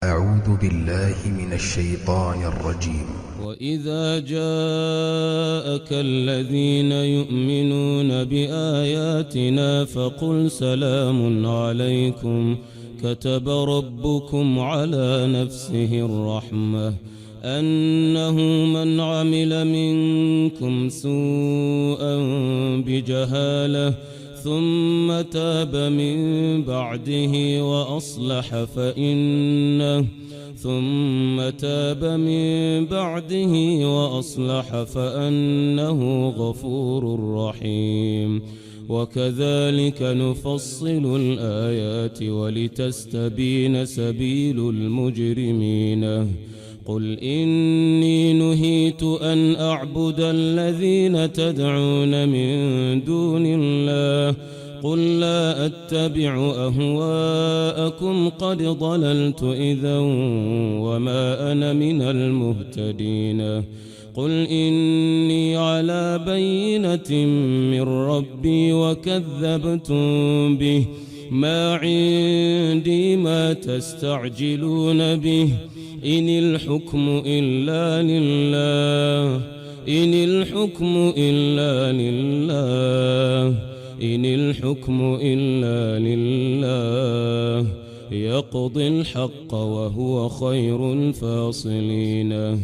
أعوذ بالله من الشيطان الرجيم. وإذا جاءك الذين يؤمنون بآياتنا فقل سلام عليكم كتب ربكم على نفسه الرحمة أنه من عمل منكم سوءا بجهالة ثم تاب من بعده وأصلح فأنه غفور رحيم. وكذلك نفصل الآيات ولتستبين سبيل المجرمين. قل إني نهيت أن أعبد الذين تدعون من دون الله قل لا أتبع أهواءكم قد ضللت إذا وما أنا من المهتدين. قل إني على بينة من ربي وكذبتم به ما عندي ما تستعجلون به إن الحكم إلا لله يقضي الحق وهو خير الفاصلين.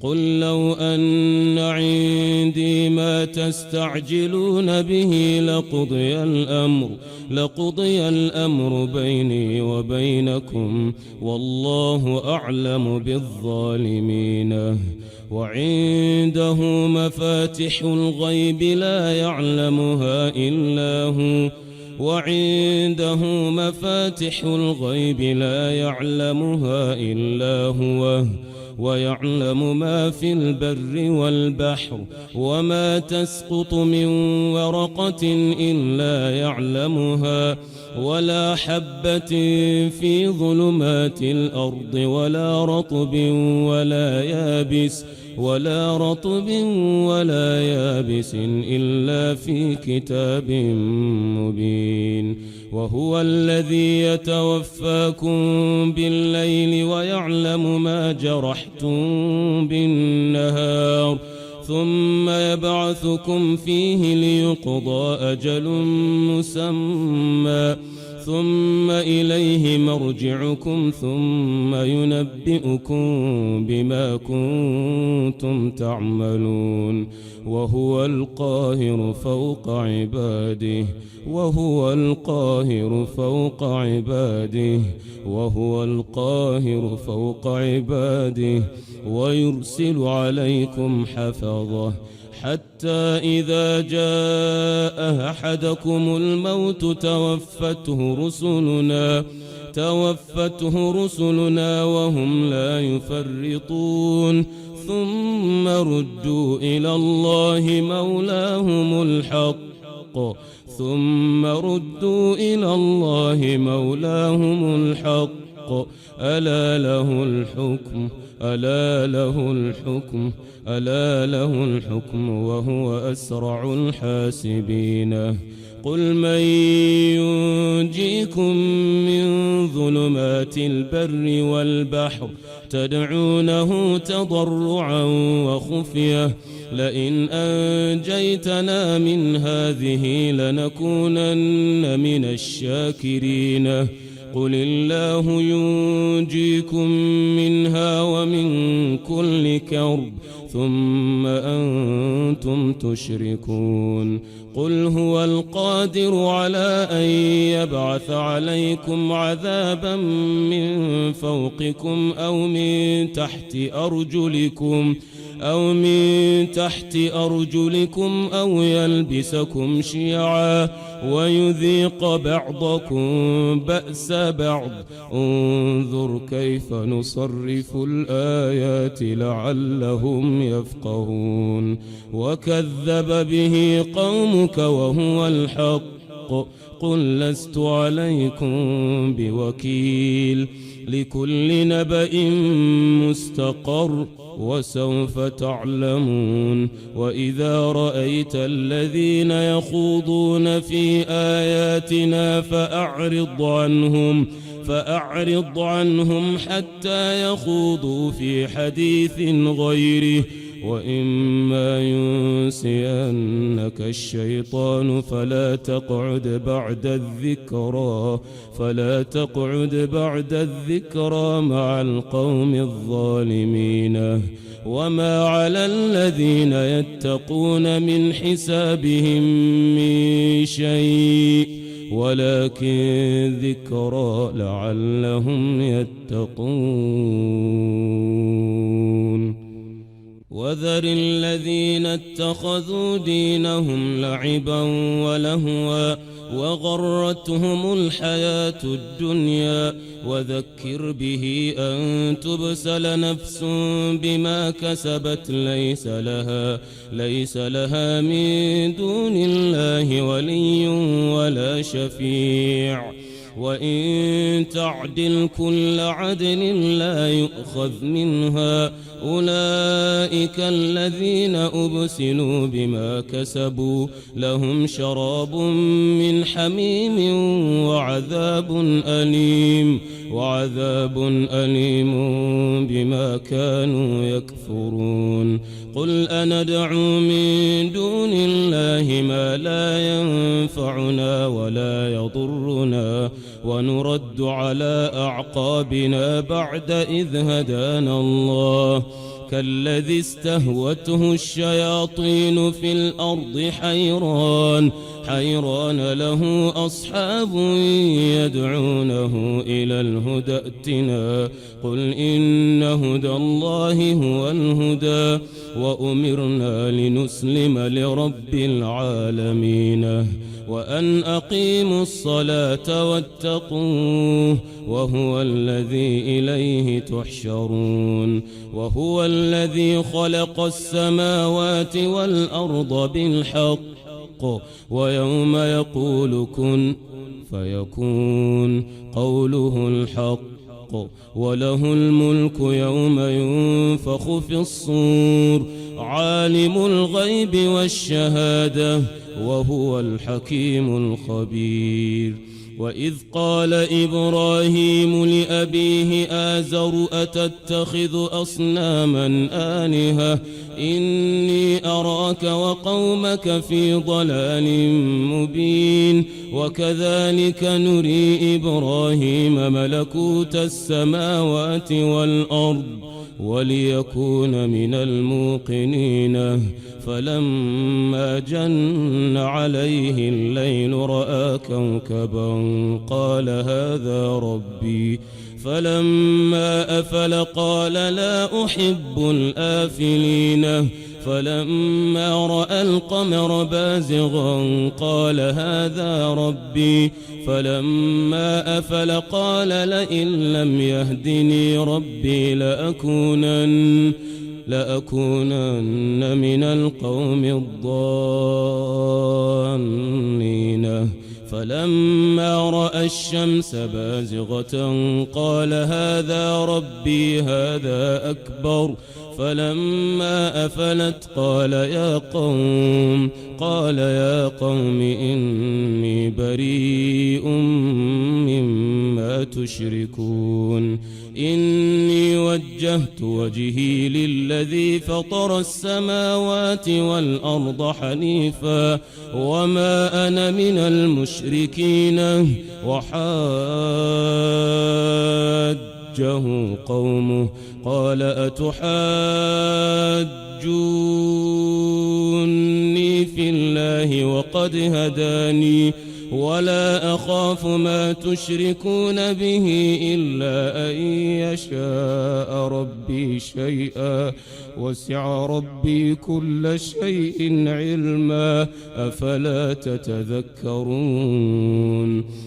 قل لو أن عندي ما تستعجلون به لقضي الأمر بيني وبينكم والله أعلم بالظالمين. وعنده مفاتح الغيب لا يعلمها إلا هو ويعلم ما في البر والبحر وما تسقط من ورقة إلا يعلمها ولا حبة في ظلمات الأرض ولا رطب ولا يابس إلا في كتاب مبين. وهو الذي يتوفاكم بالليل ويعلم ما جرحتم بالنهار ثم يبعثكم فيه ليقضى أجل مسمى ثم إليه مرجعكم ثم ينبئكم بما كنتم تعملون. وهو القاهر فوق عباده ويرسل عليكم حفظه حتى إذا جاء أحدكم الموت توفته رسلنا وهم لا يفرطون ثم ردوا إلى الله مولاهم الحق ألا له الحكم وهو أسرع الحاسبين. قل من ينجيكم من ظلمات البر والبحر تدعونه تضرعا وخفية لئن أنجيتنا من هذه لنكونن من الشاكرين. قل الله ينجيكم منها ومن كل كرب ثم أنتم تشركون. قل هو القادر على أن يبعث عليكم عذابا من فوقكم أو من تحت أرجلكم أو يلبسكم شيعا ويذيق بعضكم بأس بعض انظر كيف نصرف الآيات لعلهم يفقهون. وكذب به قومك وهو الحق قل لست عليكم بوكيل لكل نبأ مستقر وسوف تعلمون. وإذا رأيت الذين يخوضون في آياتنا فأعرض عنهم حتى يخوضوا في حديث غيره، وإما ينسينك الشيطان فلا تقعد بعد الذكرى مع القوم الظالمين. وما على الذين يتقون من حسابهم من شيء ولكن ذكرى لعلهم يتقون. وذر الذين اتخذوا دينهم لعبا ولهوا وغرتهم الحياة الدنيا، وذكر به أن تبسل نفس بما كسبت ليس لها من دون الله ولي ولا شفيع، وإن تعدل كل عدل لا يؤخذ منها. أولئك الذين أبسلوا بما كسبوا لهم شراب من حميم وعذاب أليم بما كانوا يكفرون. قل أندعو من دون الله ما لا ينفعنا ولا يضرنا ونرد على أعقابنا بعد إذ هدانا الله، كالذي استهوته الشياطين في الأرض حيران له أصحاب يدعونه إلى الهدى ائتنا. قل إن هدى الله هو الهدى وأمرنا لنسلم لرب العالمين، وأن أقيموا الصلاة واتقوه وهو الذي إليه تحشرون. وهو الذي خلق السماوات والأرض بالحق، ويوم يقول كن فيكون قوله الحق، وله الملك يوم ينفخ في الصور، عالم الغيب والشهادة وهو الحكيم الخبير. وإذ قال إبراهيم لأبيه آزر أتتخذ أصناما آلهة إني أراك وقومك في ضلال مبين. وكذلك نري إبراهيم ملكوت السماوات والأرض وليكون من الموقنين. فلما جن عليه الليل رأى كوكبا قال هذا ربي، فلما أفل قال لا أحب الآفلين. فلما رأى القمر بازغا قال هذا ربي، فلما أفل قال لئن لم يهدني ربي لأكونن من القوم الضالين. فلما رأى الشمس بازغة قال هذا ربي هذا أكبر. فلما أفلت قال يا قوم إني بريء مما تشركون. إني وجهت وجهي للذي فطر السماوات والأرض حنيفا وما أنا من المشركين. وحاجه قومه قال أتحاجوني في الله وقد هداني ولا أخاف ما تشركون به إلا أن يشاء ربي شيئا وسع ربي كل شيء علما أفلا تتذكرون.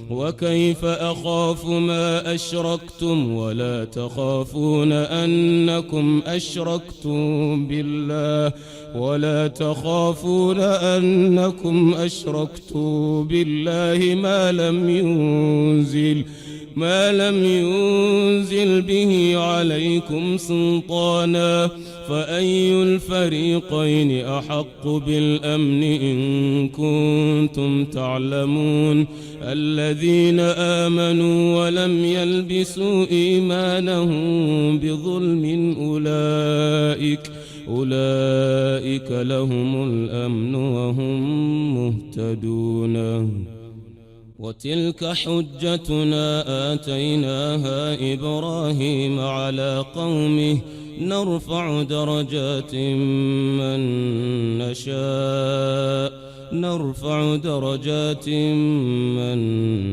وكيف أخاف ما أشركتم ولا تخافون أنكم أشركتم بالله ولا تخافون أنكم أشركتم بالله ما لم ينزل به عليكم سلطانا، فأي الفريقين أحق بالأمن إن كنتم تعلمون. الذين آمنوا ولم يلبسوا إيمانهم بظلم أولئك لهم الأمن وهم مهتدون. وتلك حجتنا آتيناها إبراهيم على قومه نرفع درجات من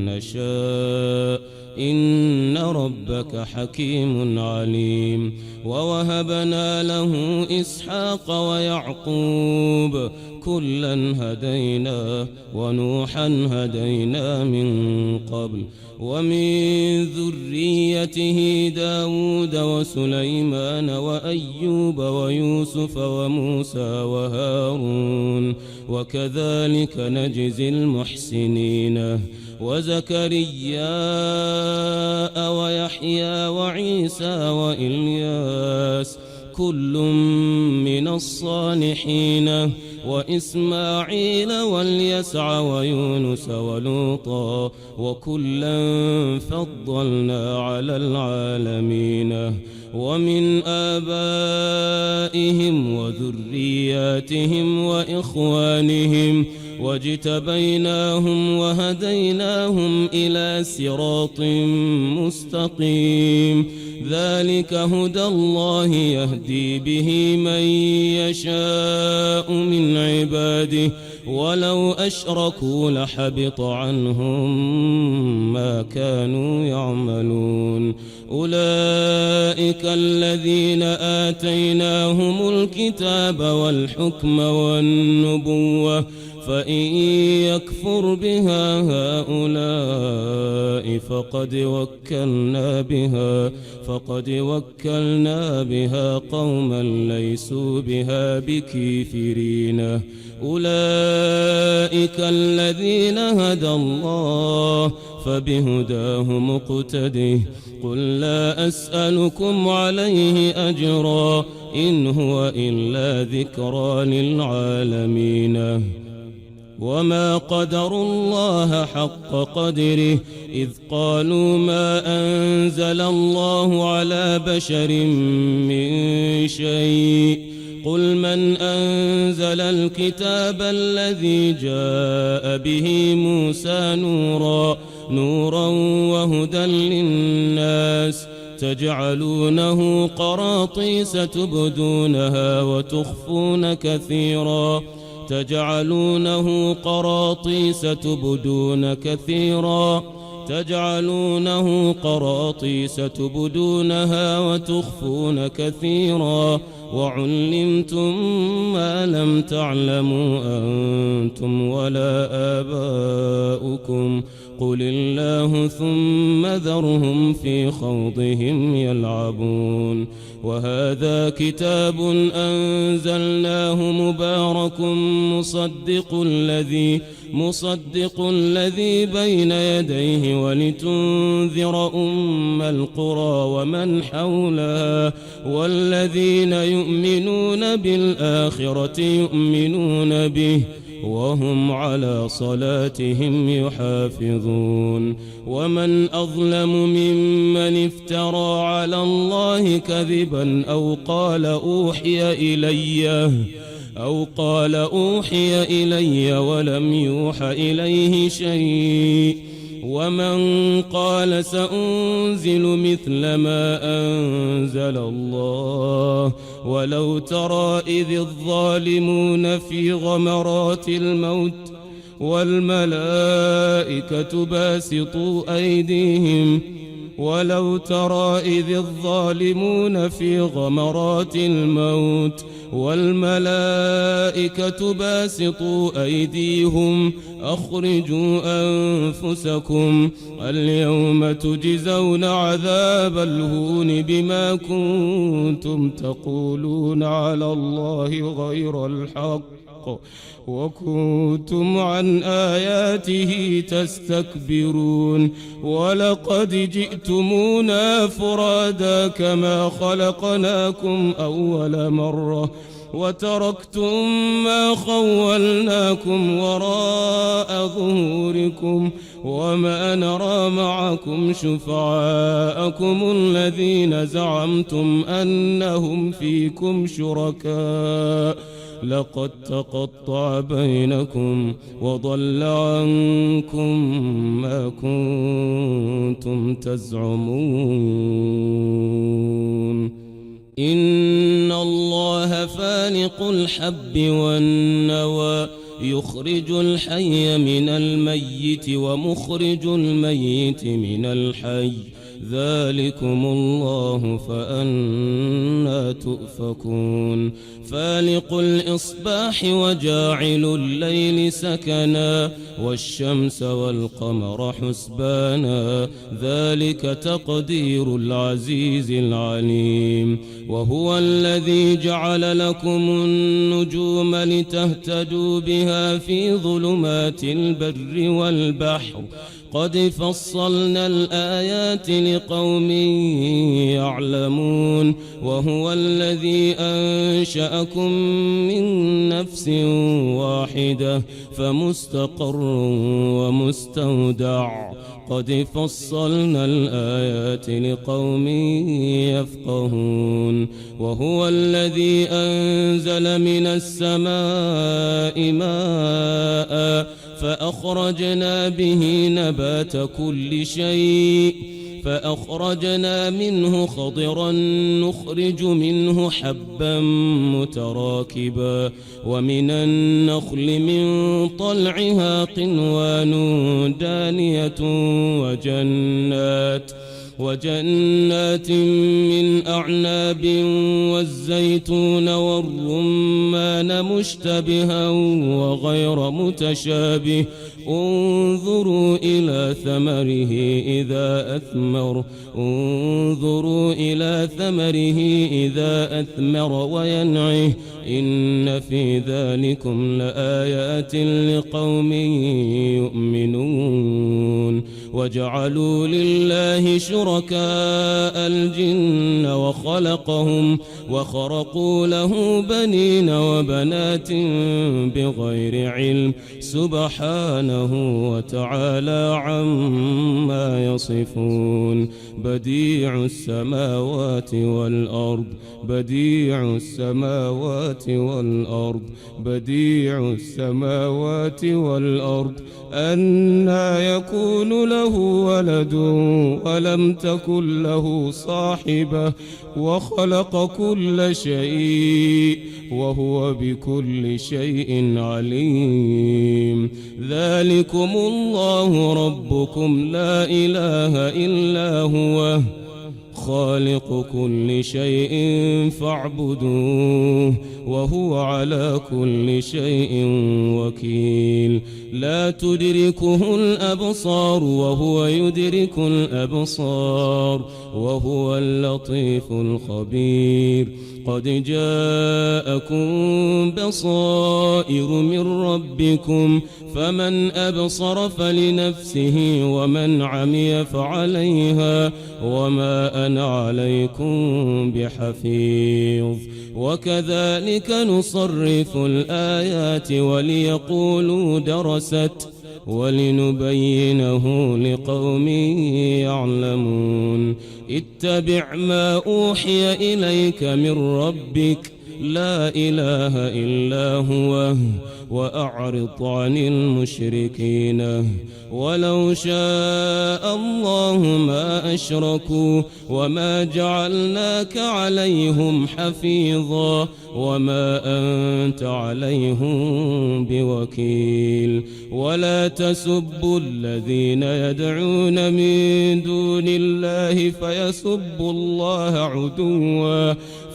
نشاء إن ربك حكيم عليم. ووهبنا له إسحاق ويعقوب كلا هدينا ونوحا هدينا من قبل ومن ذريته داود وسليمان وأيوب ويوسف وموسى وهارون وكذلك نجزي المحسنين. وزكريا ويحيى وعيسى وإلياس كل من الصالحين وإسماعيل واليسع ويونس ولوطا وكلا فضلنا على العالمين. ومن آبائهم وذرياتهم وإخوانهم واجتبيناهم وهديناهم إلى صراط مستقيم. ذلك هدى الله يهدي به من يشاء من عباده ولو أشركوا لحبط عنهم ما كانوا يعملون. أولئك الذين آتيناهم الكتاب والحكم والنبوة فإن يكفر بها هؤلاء فقد وكلنا بها قوما ليسوا بها بكافرين. أولئك الذين هدى الله فبهداه مقتده. قل لا أسألكم عليه أجرا إن هو إلا ذكرى للعالمين. وما قدروا الله حق قدره إذ قالوا ما أنزل الله على بشر من شيء. قل من أنزل الكتاب الذي جاء به موسى نورا وهدى للناس تجعلونه قراطيس تبدونها وتخفون كثيرا وعلمتم ما لم تعلموا أنتم ولا آباؤكم قل الله ثم ذرهم في خوضهم يلعبون. وهذا كتاب أنزلناه مبارك مصدق الذي بين يديه ولتنذر أم القرى ومن حولها والذين يؤمنون بالآخرة يؤمنون به وهم على صلاتهم يحافظون. ومن أظلم ممن افترى على الله كذبا أو قال أوحي إلي ولم يوح إليه شيء. ومن قال سأنزل مثل ما أنزل الله ولو ترى إذ الظالمون في غمرات الموت والملائكة باسطوا أيديهم ولو ترى إذ الظالمون في غمرات الموت والملائكة باسطوا أيديهم أخرجوا أنفسكم اليوم تجزون عذاب الهون بما كنتم تقولون على الله غير الحق وكنتم عن آياته تستكبرون ولقد جئتمونا فرادا كما خلقناكم أول مرة وتركتم ما خولناكم وراء ظهوركم وما نرى معكم شفعاءكم الذين زعمتم أنهم فيكم شركاء لقد تقطع بينكم وضل عنكم ما كنتم تزعمون إن الله فالق الحب والنوى يخرج الحي من الميت ومخرج الميت من الحي ذلكم الله فأنى تؤفكون فالق الإصباح وجاعل الليل سكنا والشمس والقمر حسبانا ذلك تقدير العزيز العليم وهو الذي جعل لكم النجوم لتهتدوا بها في ظلمات البر والبحر قد فصلنا الآيات لقوم يعلمون وهو الذي أنشأكم من نفس واحدة فمستقر ومستودع قد فصلنا الآيات لقوم يفقهون وهو الذي أنزل من السماء ماء فأخرجنا به نبات كل شيء فأخرجنا منه خضرا نخرج منه حبا متراكبا ومن النخل من طلعها قنوان دانية وجنات من أعناب والزيتون والرمان مشتبها وغير متشابه انظروا إلى ثمره إذا أثمر وينعه إن في ذلكم لآيات لقوم يؤمنون وجعلوا لله شركاء الجن وخلقهم وخرقوا له بنين وبنات بغير علم سبحانه وتعالى عما يصفون بديع السماوات والأرض أنى يكون له ولد ولم تكن له صاحبة وخلق كل شيء وهو بكل شيء عليم ذلكم الله ربكم لا إله إلا هو خالق كل شيء فاعبدوه وهو على كل شيء وكيل لا تدركه الأبصار وهو يدرك الأبصار وهو اللطيف الخبير قد جاءكم بصائر من ربكم فمن أبصر فلنفسه ومن عمي فعليها وما أنا عليكم بحفيظ وكذلك نصرف الآيات وليقولوا درست ولنبينه لقوم يعلمون اتبع ما أوحي إليك من ربك لا إله إلا هو وأعرض عن المشركين ولو شاء الله ما أشركوا وما جعلناك عليهم حفيظا وما أنت عليهم بوكيل ولا تسبوا الذين يدعون من دون الله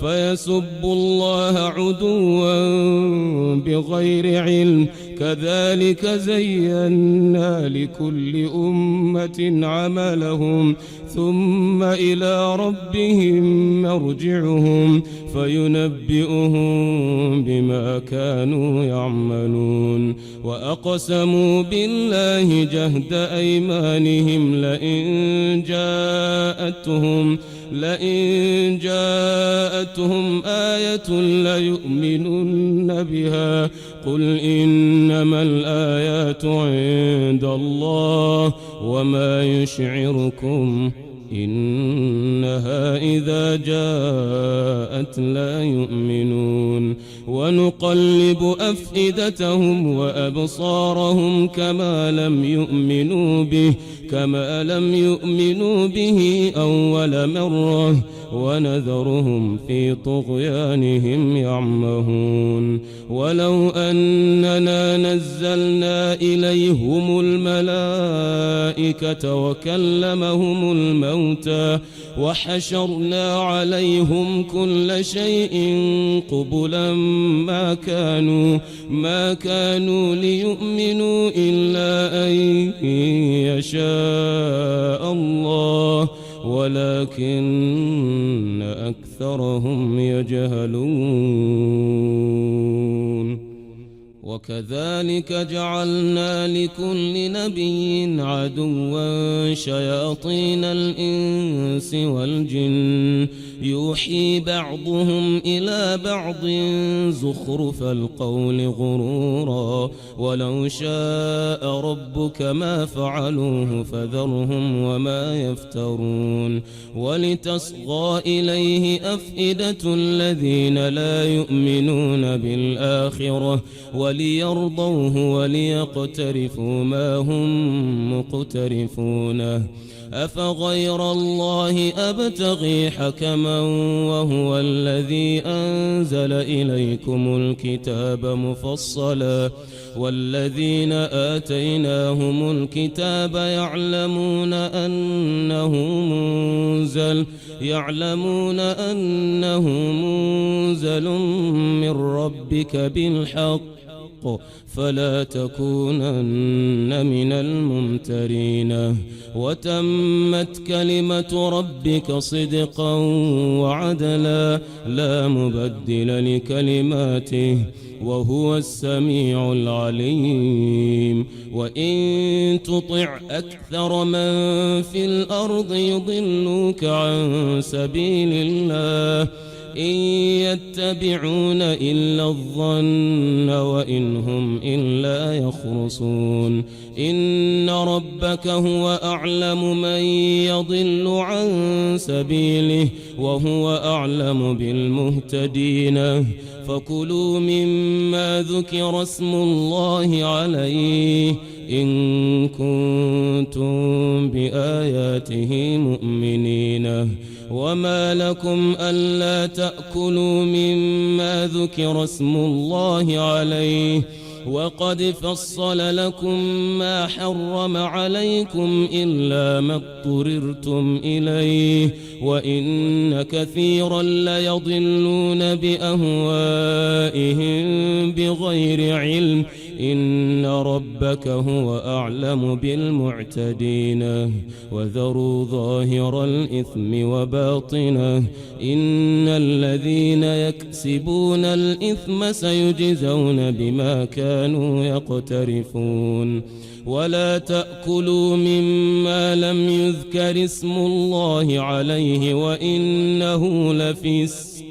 فيسبوا الله عدوا بغير علم كذلك زينا لكل أمة عملهم ثم إلى ربهم مرجعهم فينبئهم بما كانوا يعملون وأقسموا بالله جهد أيمانهم لئن جاءتهم آية ليؤمنن بها قل إنما الآيات عند الله وما يشعركم إنها إذا جاءت لا يؤمنون ونقلب أفئدتهم وأبصارهم كما لم يؤمنوا به أول مرة ونذرهم في طغيانهم يعمهون ولو أننا نزلنا إليهم الملائكة وكلمهم الموتى وحشرنا عليهم كل شيء قبلا ما كانوا ليؤمنوا إلا أن يشاء الله ولكن أكثرهم يجهلون وكذلك جعلنا لكل نبي عدوا شياطين الإنس والجن يوحي بعضهم إلى بعض زخرف القول غرورا ولو شاء ربك ما فعلوه فذرهم وما يفترون ولتصغى إليه أفئدة الذين لا يؤمنون بالآخرة وليرضوه وليقترفوا ما هم مقترفونه أفغير الله أبتغي حكما وهو الذي أنزل إليكم الكتاب مفصلا والذين آتيناهم الكتاب يعلمون أنه منزل من ربك بالحق فلا تكونن من الممترين وتمت كلمة ربك صدقا وعدلا لا مبدل لكلماته وهو السميع العليم وإن تطع أكثر من في الأرض يضلوك عن سبيل الله إن يتبعون إلا الظن وإن هم إلا يخرصون إن ربك هو أعلم من يضل عن سبيله وهو أعلم بالمهتدين فكلوا مما ذكر اسم الله عليه إن كنتم بآياته مؤمنين وما لكم ألا تأكلوا مما ذكر اسم الله عليه وقد فصل لكم ما حرم عليكم إلا ما اضطررتم إليه وإن كثيرا ليضلون بأهوائهم بغير علم إن ربك هو أعلم بالمعتدين وذروا ظاهر الإثم وباطنه إن الذين يكسبون الإثم سيجزون بما كانوا يقترفون ولا تأكلوا مما لم يذكر اسم الله عليه وإنه لفسق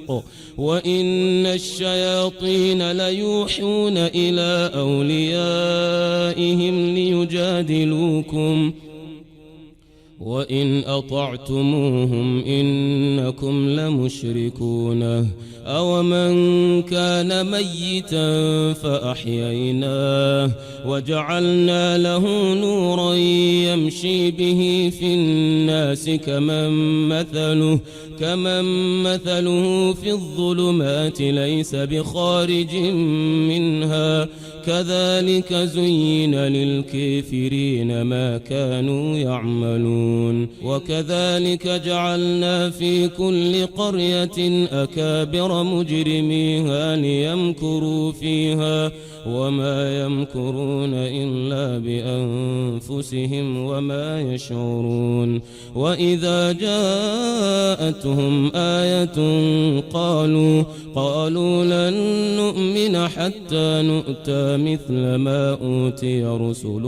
وإن الشياطين ليوحون إلى أوليائهم ليجادلوكم وإن أطعتموهم إنكم لمشركون أومن كان ميتا فأحييناه وجعلنا له نورا يمشي به في الناس كمن مثله في الظلمات ليس بخارج منها كذلك زين للكافرين ما كانوا يعملون وكذلك جعلنا في كل قرية أكابر مجرميها ليمكروا فيها وما يمكرون إلا بأنفسهم وما يشعرون وإذا جاءتهم آية قالوا لن نؤمن حتى نؤتى مثل ما أوتي رسل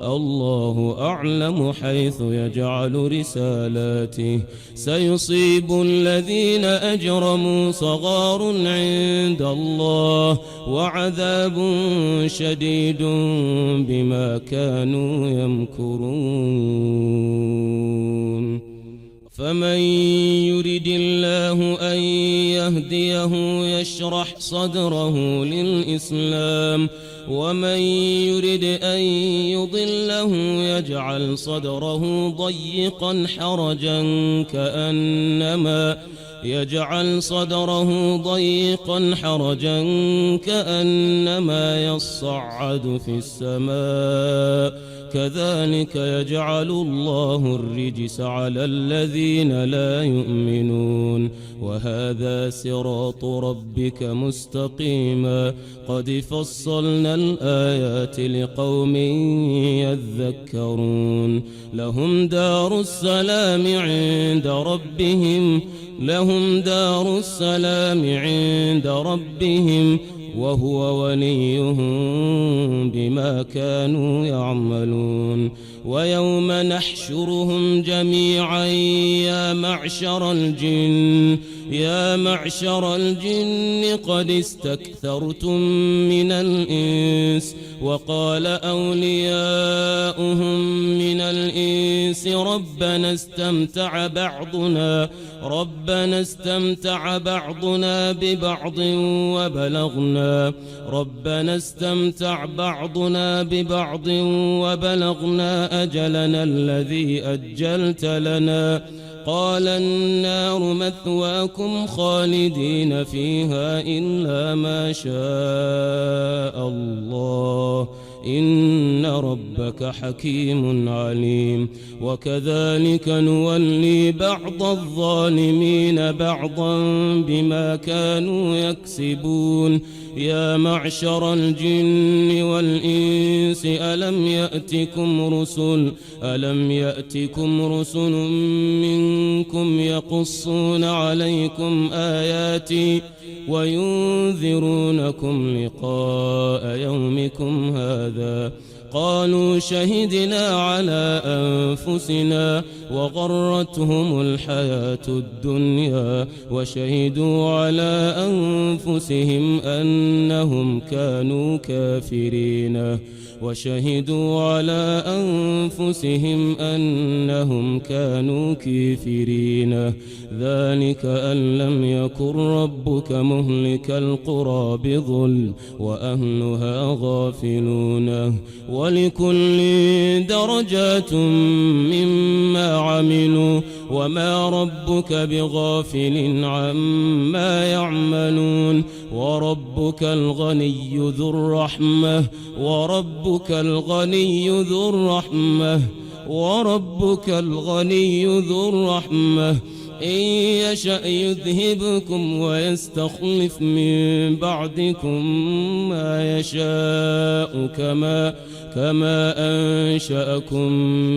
الله أعلم حيث يجعل رسالاته سيصيب الذين أجرموا صغار عند الله وعذاب شديد بما كانوا يمكرون فمن يرد الله أن يهديه يشرح صدره للإسلام ومن يرد أن يضله يجعل صدره ضيقا حرجا كأنما يصعد في السماء كذلك يجعل الله الرجس على الذين لا يؤمنون وهذا صراط ربك مستقيما قد فصلنا الآيات لقوم يذكرون لهم دار السلام عند ربهم وهو وليهم بما كانوا يعملون ويوم نحشرهم جميعا يا معشر الجن قد استكثرتم من الإنس وقال أولياؤهم من الإنس ربنا استمتع بعضنا ببعض وبلغنا أجلنا الذي أجلت لنا قال النار مثواكم خالدين فيها إلا ما شاء الله إن ربك حكيم عليم وكذلك نولي بعض الظالمين بعضا بما كانوا يكسبون يا معشر الجن والإنس ألم يأتكم رسل منكم يقصون عليكم آياتي وينذرونكم لقاء يومكم هذا قالوا شهدنا على أنفسنا وغرتهم الحياة الدنيا وشهدوا على أنفسهم أنهم كانوا كافرين ذلك أن لم يكن ربك مهلك القرى بظلم وأهلها غافلون ولكل درجات مما عملوا وما ربك بغافل عما يعملون وربك الغني ذو الرحمة إن يشأ يذهبكم ويستخلف من بعدكم ما يشاء كما أنشأكم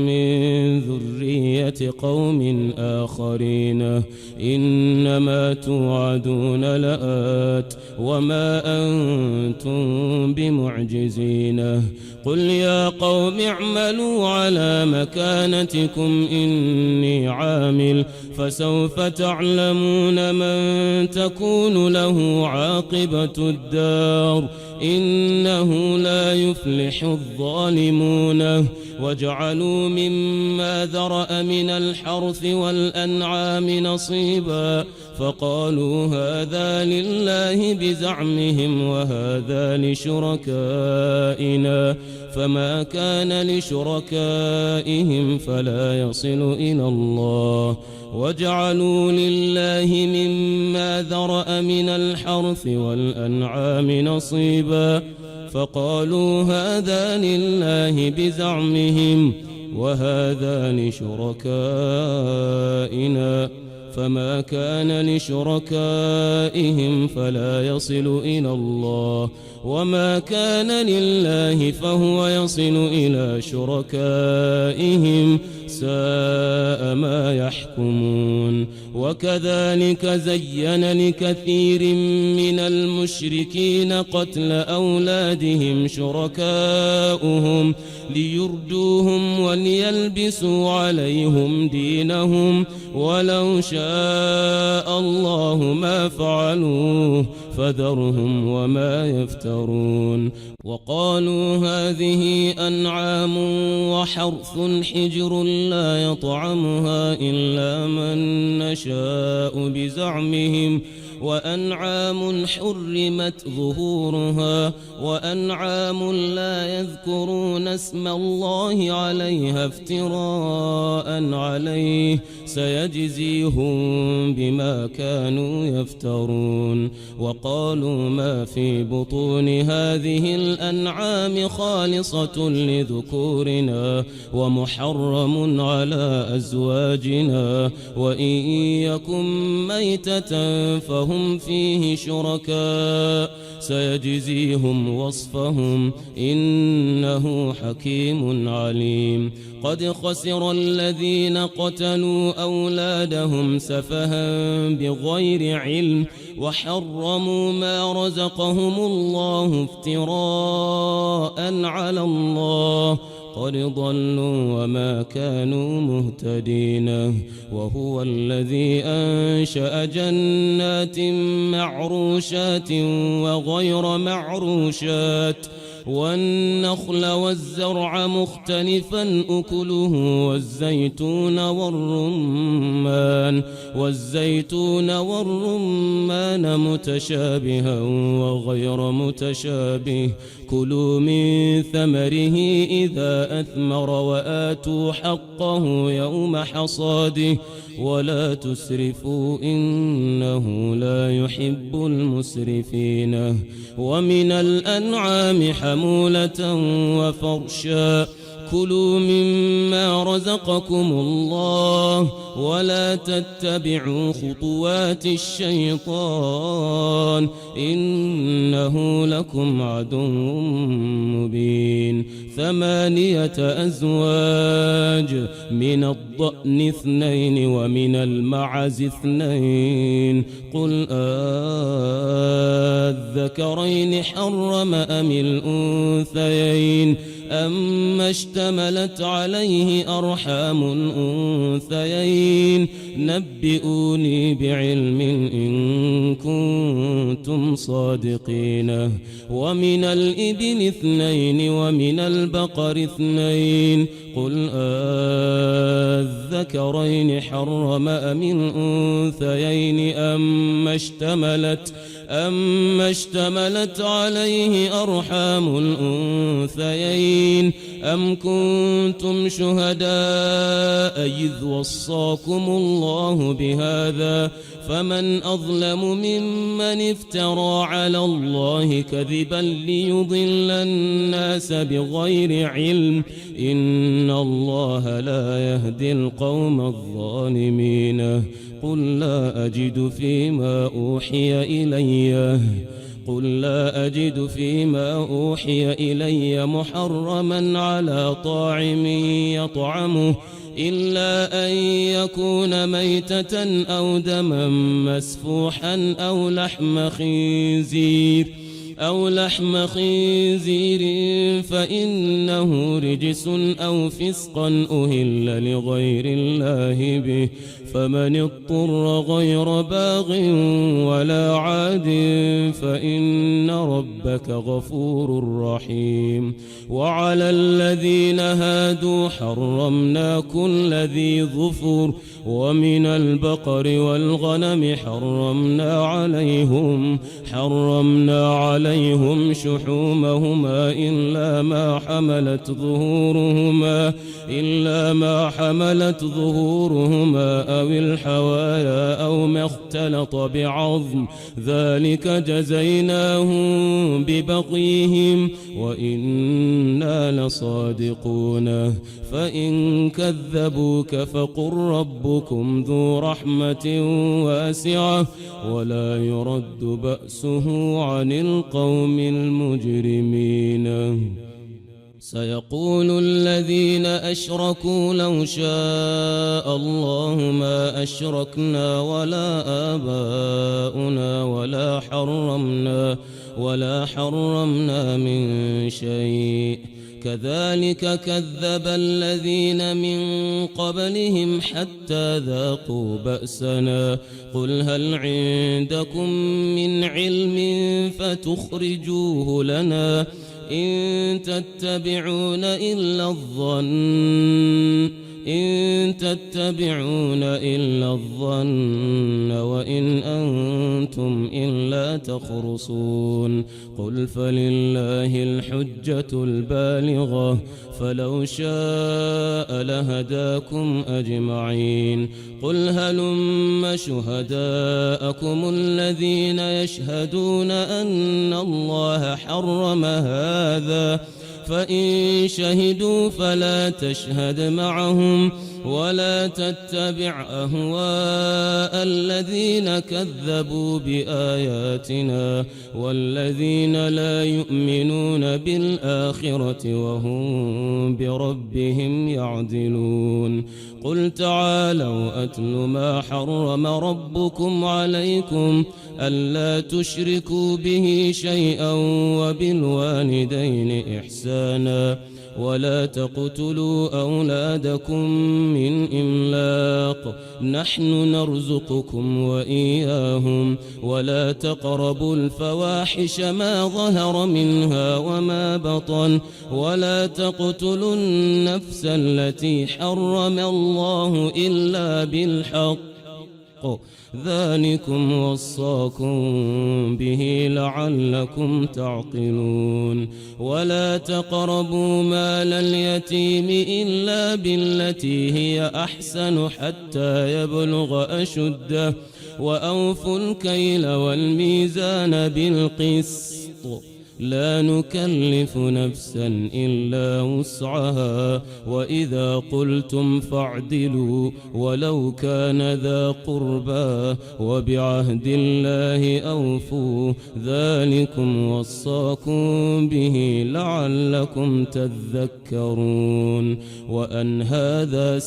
من ذرية قوم آخرين إنما توعدون لآت وما أنتم بمعجزين قل يا قوم اعملوا على مكانتكم إني عامل فسوف تعلمون من تكون له عاقبة الدار إنه لا يفلح الظالمون وجعلوا مما ذرأ من الحرث والأنعام نصيبا فقالوا هذا لله بزعمهم وهذا لشركائنا فما كان لشركائهم فلا يصل إلى الله وجعلوا لله مما ذرأ من الحرث والأنعام نصيبا فقالوا هذا لله بزعمهم وهذا لشركائنا فما كان لشركائهم فلا يصل إلى الله وما كان لله فهو يصل إلى شركائهم ساء ما يحكمون وكذلك زين لكثير من المشركين قتل أولادهم شركاؤهم ليردوهم وليلبسوا عليهم دينهم ولو شاء الله ما فعلوه فذرهم وما يفترون وقالوا هذه أنعام وحرث حجر لا يطعمها إلا من نشاء بزعمهم وأنعام حرمت ظهورها وأنعام لا يذكرون اسم الله عليها افتراء عليه سيجزيهم بما كانوا يفترون وقالوا ما في بطون هذه الأنعام خالصة لذكورنا ومحرم على أزواجنا وإن يكن ميتة فهم فيه شركاء سيجزيهم وصفهم إنه حكيم عليم قد خسر الذين قتلوا أولادهم سفها بغير علم وحرموا ما رزقهم الله افتراء على الله قد ضلوا وما كانوا مهتدين وهو الذي أنشأ جنات معروشات وغير معروشات والنخل والزرع مختلفا أكله والزيتون والرمان متشابها وغير متشابه كلوا من ثمره إذا أثمر وآتوا حقه يوم حصاده ولا تسرفوا إنه لا يحب المسرفين ومن الأنعام حمولة وفرشا كلوا مما رزقكم الله ولا تتبعوا خطوات الشيطان إنه لكم عدو مبين 8 أزواج من الضأن 2 ومن المعز 2 قل الذكرين حرم أم الأنثيين أما اشتملت عليه أرحام الأنثيين نبئوني بعلم إن كنتم صادقين ومن الإبل 2 ومن البقر 2 قل الذكرين حرم أم الأنثيين أما اشتملت عليه أرحام الأنثيين أم كنتم شهداء إذ وصاكم الله بهذا فمن أظلم ممن افترى على الله كذبا ليضل الناس بغير علم إن الله لا يهدي القوم الظالمين قل لا أجد فيما أوحي إلي محرما على طاعم يطعمه إلا أن يكون ميتة أو دما مسفوحا أو لحم خنزير فإنه رجس أو فسقا أهل لغير الله به فمن اضطر غير باغ ولا عاد فإن ربك غفور رحيم. وعلى الذين هادوا حرمنا كل ذي ظفر ومن البقر والغنم حرمنا عليهم شحومهما إلا ما حملت ظهورهما أو الحوايا أو ما اختلط بعظم ذلك جزيناهم ببغيهم وإنا لصادقون. فإن كذبوك فقل ربكم ذو رحمة واسعة ولا يرد بأسه عن القوم المجرمين. سيقول الذين أشركوا لو شاء الله ما أشركنا ولا آباؤنا ولا حرمنا من شيء كذلك كذب الذين من قبلهم حتى ذاقوا بأسنا قل هل عندكم من علم فتخرجوه لنا إن تتبعون إلا الظن وإن أنتم إلا تخرصون. قل فلله الحجة البالغة فلو شاء لهداكم أجمعين. قل هلم شهداءكم الذين يشهدون أن الله حرم هذا فإن شهدوا فلا تشهد معهم ولا تتبع أهواء الذين كذبوا بآياتنا والذين لا يؤمنون بالآخرة وهم بربهم يعدلون. قل تعالوا أتل ما حرم ربكم عليكم ألا تشركوا به شيئا وبالوالدين إحسانا ولا تقتلوا أولادكم من إملاق نحن نرزقكم وإياهم ولا تقربوا الفواحش ما ظهر منها وما بطن ولا تقتلوا النفس التي حرم الله إلا بالحق ذلكم وصاكم به لعلكم تعقلون. ولا تقربوا مال اليتيم إلا بالتي هي أحسن حتى يبلغ أشده وأوفوا الكيل والميزان بالقسط لا نكلف نفسا إلا وسعها وإذا قلتم فاعدلوا ولو كان ذا قربى وبعهد الله أوفوا ذلكم وصاكم به لعلكم تذكرون. وأن هذا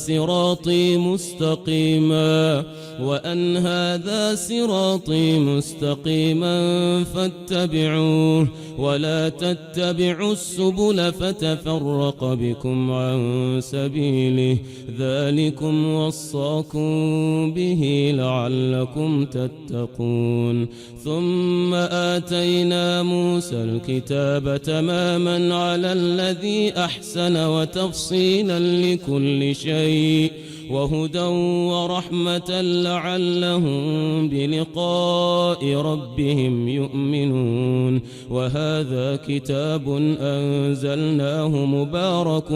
صراطي مستقيما فاتبعوه ولا تتبعوا السبل فتفرق بكم عن سبيله ذلكم وصاكم به لعلكم تتقون. ثم آتينا موسى الكتاب تماما على الذي أحسن وتفصيلا لكل شيء وهدى ورحمة لعلهم بلقاء ربهم يؤمنون. وهذا كتاب أنزلناه مبارك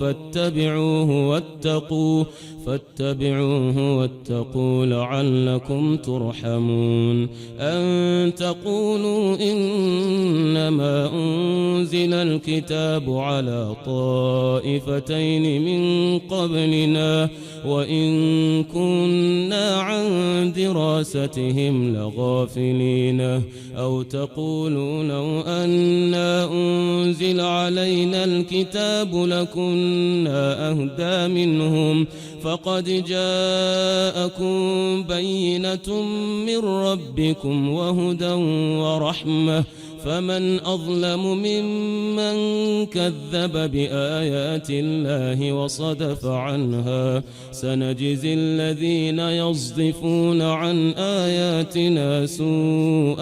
فاتبعوه واتقوا لعلكم ترحمون. أن تقولوا إنما أنزل الكتاب على طائفتين من قبلنا وإن كنا عن دراستهم لغافلين أو تقولوا لو أنا أنزل علينا الكتاب لكنا أهدى منهم فقد جاءكم بينة من ربكم وهدى ورحمة فمن أظلم ممن كذب بآيات الله وصدف عنها سنجزي الذين يصدفون عن آياتنا سوء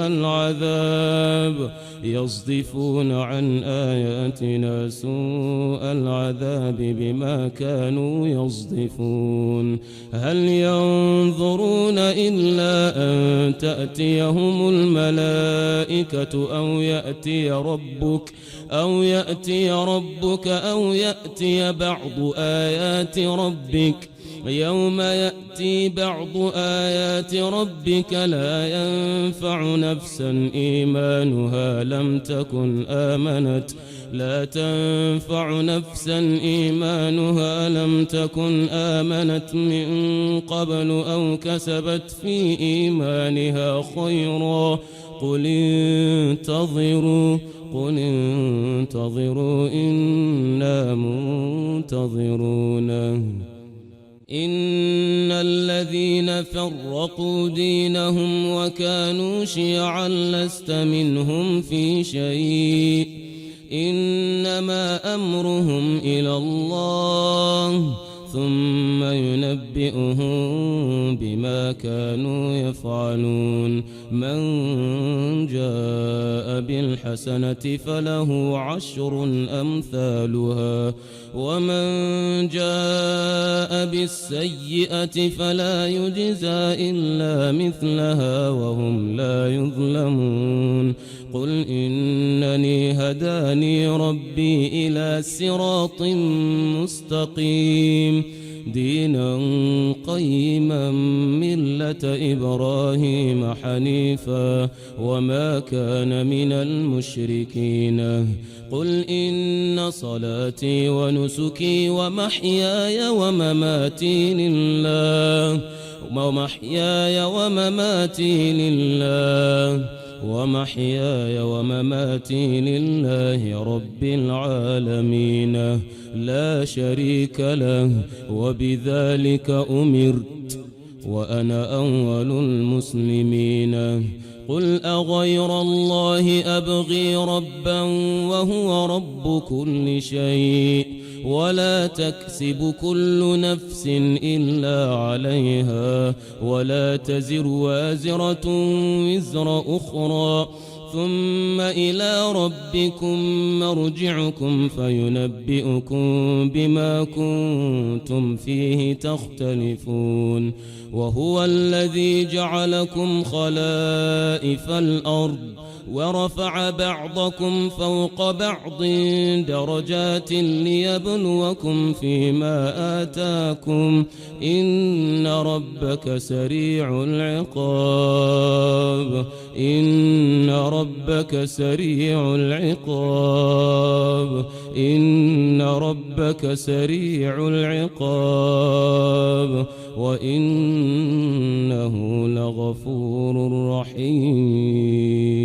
العذاب بما كانوا يصدفون هل ينظرون إلا أن تأتيهم الملائكة أو يأتي ربك أو يأتي بعض آيات ربك يوم يأتي بعض آيات ربك لا ينفع نفسا إيمانها لم تكن آمنت من قبل أو كسبت في إيمانها خيرا قل انتظروا إنا منتظرون إن الذين فرقوا دينهم وكانوا شيعا لست منهم في شيء إنما أمرهم إلى الله ثم ينبئهم بما كانوا يفعلون من جاء بالحسنة فله 10 أمثالها ومن جاء بالسيئة فلا يجزى إلا مثلها وهم لا يظلمون قل إنني هداني ربي إلى صراط مستقيم دينا قيما ملة إبراهيم حنيفا وما كان من المشركين قل إن صلاتي ونسكي ومحياي ومماتي لله رب العالمين لا شريك له وبذلك أمرت وأنا أول المسلمين قل أغير الله أبغي ربا وهو رب كل شيء ولا تكسب كل نفس إلا عليها ولا تزر وازرة وزر أخرى ثم إلى ربكم مرجعكم فينبئكم بما كنتم فيه تختلفون وهو الذي جعلكم خلائف الأرض ورفع بعضكم فوق بعض درجات ليبلوكم فيما آتاكم إن ربك سريع العقاب إن ربك سريع العقاب وإنه لغفور رحيم